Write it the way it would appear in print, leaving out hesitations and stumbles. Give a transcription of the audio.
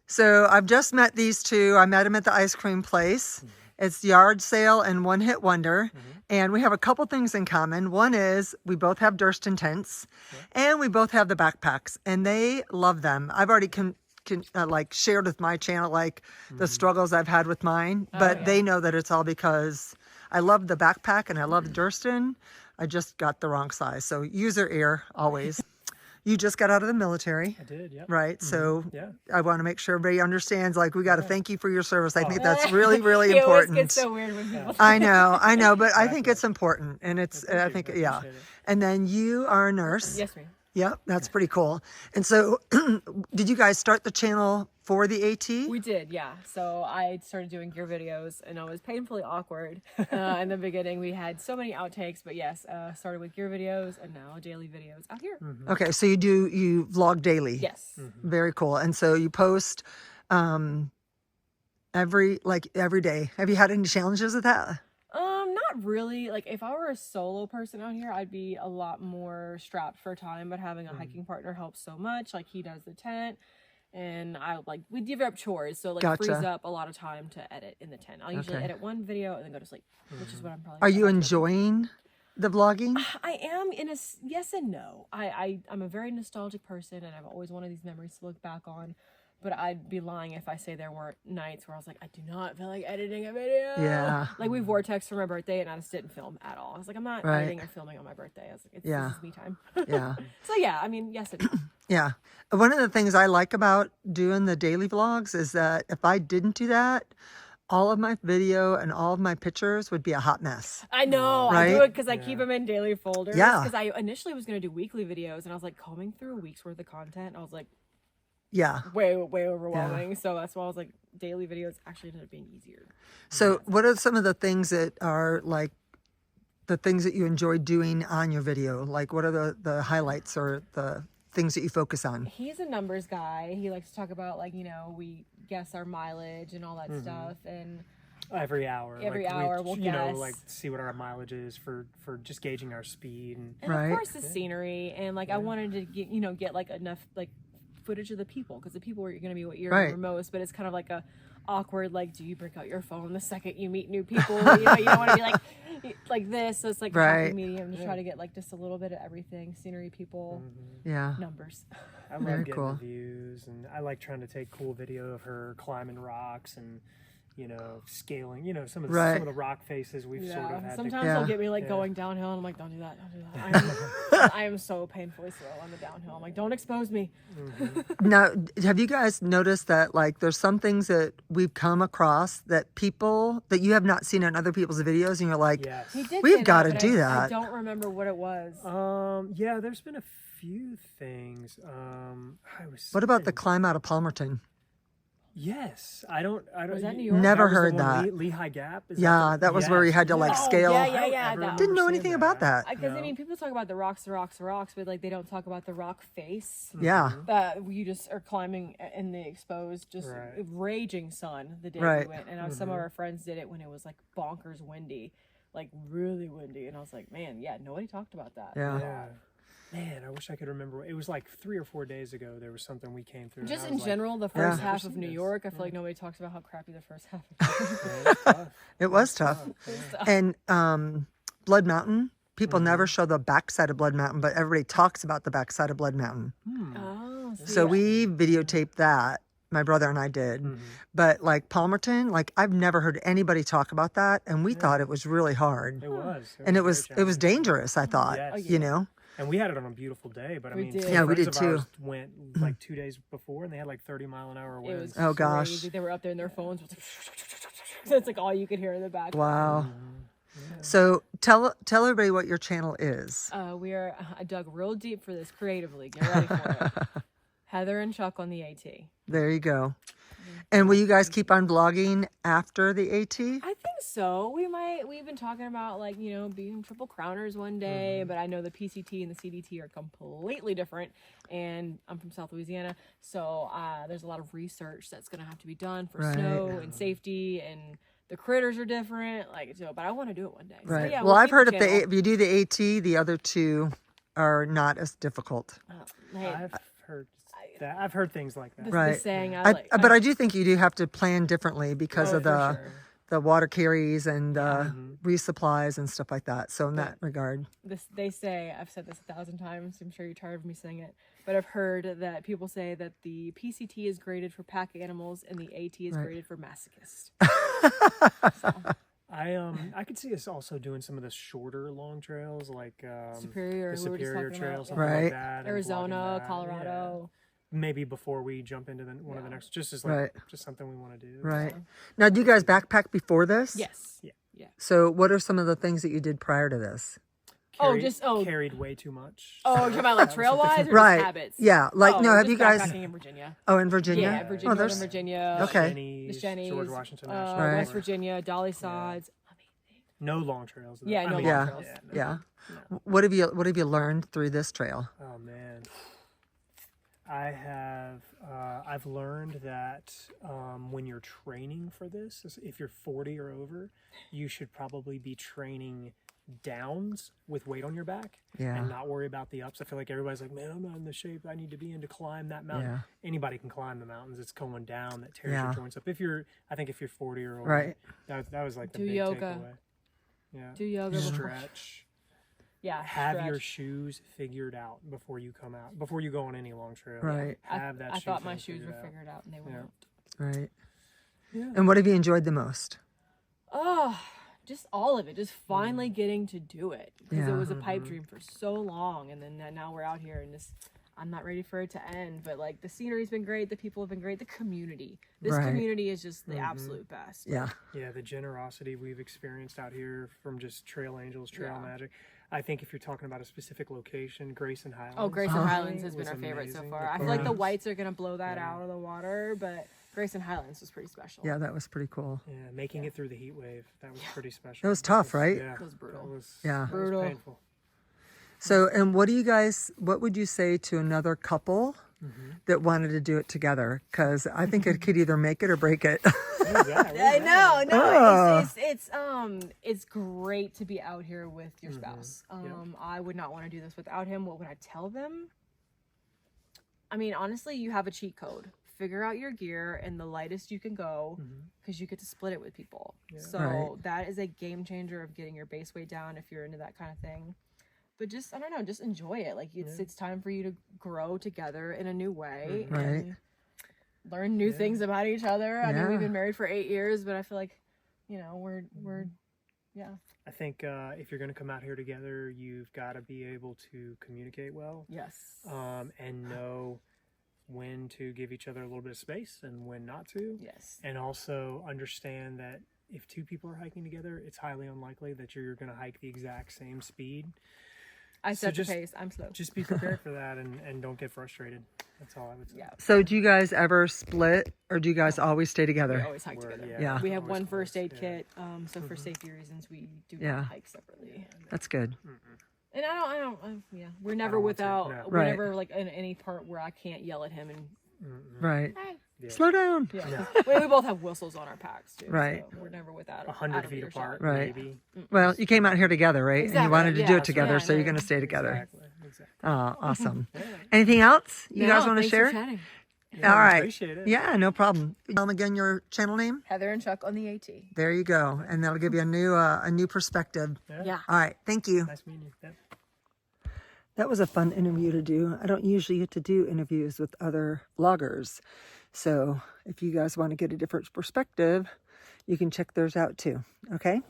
So I've just met these two. I met them at the ice cream place. It's yard sale and one hit wonder. And we have a couple things in common. One is we both have Durston tents and we both have the backpacks and they love them. I've already like shared with my channel, like the struggles I've had with mine, but they know that it's all because I love the backpack and I love Durston. I just got the wrong size. So use your ear always. You just got out of the military. I did, yeah. Right. So yeah. I want to make sure everybody understands, like, we got to thank you for your service. I think that's really, really important. It always gets so weird when people I know, but I think it's important. And it's, I think, yeah. And then you are a nurse. Yes, ma'am. Yep, that's pretty cool. And so did you guys start the channel for the AT? We did, yeah. So I started doing gear videos and it was painfully awkward. In the beginning, we had so many outtakes, but yes, started with gear videos and now daily videos out here. Okay, so you vlog daily? Yes. Very cool. And so you post every day. Have you had any challenges with that? Not really. Like if I were a solo person out here, I'd be a lot more strapped for time, but having a hiking partner helps so much. Like he does the tent and we divvy up chores. So like frees up a lot of time to edit in the tent. I'll usually edit one video and then go to sleep, which is what I'm probably. Are you enjoying the vlogging? I am in a yes and no. I'm a very nostalgic person and I've always wanted these memories to look back on. But I'd be lying if I say there weren't nights where I was like, I do not feel like editing a video. Yeah. Like we vortex for my birthday and I just didn't film at all. I was like, I'm not editing or filming on my birthday. I was like, this is me time. Yeah. So yeah, I mean, yes and no. Yeah. One of the things I like about doing the daily vlogs is that if I didn't do that, all of my video and all of my pictures would be a hot mess. I know. Right? I do it because I keep them in daily folders. Yeah. Because I initially was going to do weekly videos and I was like combing through a week's worth of content. I was like, yeah, way overwhelming. So that's why I was like, daily videos actually ended up being easier. So what are some of the things that are like the things that you enjoy doing on your video? Like what are the highlights or the things that you focus on? He's a numbers guy. He likes to talk about like, we guess our mileage and all that stuff. And every hour we'll guess. like see what our mileage is for just gauging our speed and of course the scenery. And like I wanted to get like enough like footage of the people because the people are going to be what you're remember most, but it's kind of like a awkward, like, do you break out your phone the second you meet new people? You don't want to be like this. So it's like a happy medium to try to get like just a little bit of everything: scenery, people, numbers. I love getting the views, and I like trying to take cool video of her climbing rocks and scaling, some of the rock faces we've sort of had. Sometimes they'll get me like going downhill and I'm like, don't do that. I am so painfully slow on the downhill. I'm like, don't expose me. Now, have you guys noticed that like there's some things that we've come across that you have not seen in other people's videos and you're like, we've got to do that. I don't remember what it was. Yeah, there's been a few things. What about the climb out of Palmerton? Yes, I don't. Was that New York? Never heard that. Lehi Gap. That was where you had to like scale. Yeah. Didn't know anything about that. Because I mean, people talk about the rocks, but like they don't talk about the rock face. Yeah. That you just are climbing in the exposed, just raging sun the day we went, and some of our friends did it when it was like bonkers windy, like really windy, and I was like, man, nobody talked about that. Yeah. Man, I wish I could remember. It was like 3 or 4 days ago. There was something we came through. Just in general, the first half of New York, I feel like nobody talks about how crappy the first half of It was tough. And Blood Mountain, people never show the backside of Blood Mountain, but everybody talks about the backside of Blood Mountain. So we videotaped that. My brother and I did. But like Palmerton, like I've never heard anybody talk about that. And we thought it was really hard. It was. And it was dangerous, I thought, And we had it on a beautiful day, but I mean, we did too. Went like 2 days before, and they had like 30-mile-an-hour winds. Oh gosh! Crazy. They were up there in their phones. It's like all you could hear in the back. Wow. So tell everybody what your channel is. I dug real deep for this creatively. Get ready for it. Heather and Chuck on the AT. There you go. And will you guys keep on vlogging after the AT? I think so. We've been talking about like, being triple crowners one day, but I know the PCT and the CDT are completely different. And I'm from South Louisiana. So there's a lot of research that's going to have to be done for snow and safety, and the critters are different. But I want to do it one day. Right. So, well, I've heard if you do the AT, the other two are not as difficult. I've heard. that. I've heard things like that. Right. saying but I do think you do have to plan differently because of for sure. the water carries and resupplies and stuff like that. So in that regard, They say, I've said this 1,000 times, I'm sure you're tired of me saying it, but I've heard that people say that the PCT is graded for pack animals and the AT is graded for masochists. I could see us also doing some of the shorter long trails, like Superior, the we were just Superior talking Trail, about, something Right. like that, and Arizona, vlogging that, Colorado. yeah. Maybe before we jump into one of the next, just as like just something we want to do. right. Now, do you guys backpack before this? Yes. Yeah. So what are some of the things that you did prior to this? Carried way too much. Oh, you're talking about like trail wise or Right. just habits? Yeah. Like, no, have just you guys? backpacking in Virginia? Oh, in Virginia? Yeah, Virginia, Oh, Northern Virginia. Okay. The Shennies, George Washington National Right. West Virginia, Dolly Sods. No long trails. Though. Yeah, no I mean, long Yeah. trails. Yeah. What have you learned through this trail? Oh man, I've learned that when you're training for this, if you're 40 or over, you should probably be training downs with weight on your back and not worry about the ups. I feel like everybody's like, man, I'm not in the shape I need to be in to climb that mountain. Yeah. Anybody can climb the mountains. It's going down that tears your joints up. I think if you're 40 or older, Right. that was like the Do big yoga. takeaway. Yeah. Do yoga before. Stretch. Yeah. Have stretch. your shoes figured out before you come out, before you go on any long trail. Right. Have that. I thought shoe my thing shoes were out. figured out and they weren't. Right. Yeah. And what have you enjoyed the most? Oh, just all of it. Just finally getting to do it. Because it Yeah. was a pipe dream for so long. And then now we're out here and I'm not ready for it to end. But like the scenery's been great. The people have been great. The community. This Right. community is just the absolute best. Yeah. Yeah, the generosity we've experienced out here from just Trail Angels, Trail Yeah. Magic. I think if you're talking about a specific location, Grayson Highlands. Oh, Grayson Highlands has been was our favorite so amazing. far. The I feel like the programs. whites are going to blow that out of the water. But Grayson Highlands was pretty special. Yeah, that was pretty cool. Yeah, making it through the heat wave. That was pretty special. That was tough, right? Yeah, It was brutal. That was, Yeah. that was Brutal. painful. So, and what would you say to another couple that wanted to do it together? Because I think it could either make it or break it. What is that? What is I that? know. It's great to be out here with your spouse. Yep. I would not want to do this without him. What would I tell them? I mean, honestly, you have a cheat code. Figure out your gear and the lightest you can go, because you get to split it with people. So Right. that is a game changer of getting your base weight down if you're into that kind of thing. But just, I don't know, just enjoy it. Like it's time for you to grow together in a new way. Right. And learn new things about each other. I mean, Yeah. we've been married for 8 years, but I feel like, we're yeah. I think if you're going to come out here together, you've got to be able to communicate well. Yes. And know when to give each other a little bit of space and when not to. Yes. And also understand that if two people are hiking together, it's highly unlikely that you're going to hike the exact same speed. I So set the just- pace. I'm slow. Just be prepared for that and don't get frustrated. That's all I would say. Yeah. So, do you guys ever split, or do you guys always stay We together? always hike We're- together. Yeah. We have always one first aid close, yeah. kit. So for safety reasons, we do Yeah. not hike separately. That's good. And I don't. Yeah, we're never don't want to, without. no. We're Right. never like in any part where I can't yell at him and. Right. Hey. Yeah. Slow down. Yeah. we both have whistles on our packs too. Right. So we're never without. 100 out of feet earshot. apart, Right. maybe. Well, you came out here together, right? And you Exactly, wanted to do yeah. it together, Yeah, so you're no. going to stay together. Exactly. Oh, awesome. Anything else you guys want to thanks for share? chatting. All right. Appreciate it. Yeah, no problem. Again, your channel name? Heather and Chuck on the AT. There you go, and that'll give you a new perspective. Yeah. All right, thank you. Nice meeting you. Yep. That was a fun interview to do. I don't usually get to do interviews with other vloggers, so if you guys want to get a different perspective, you can check theirs out too. Okay.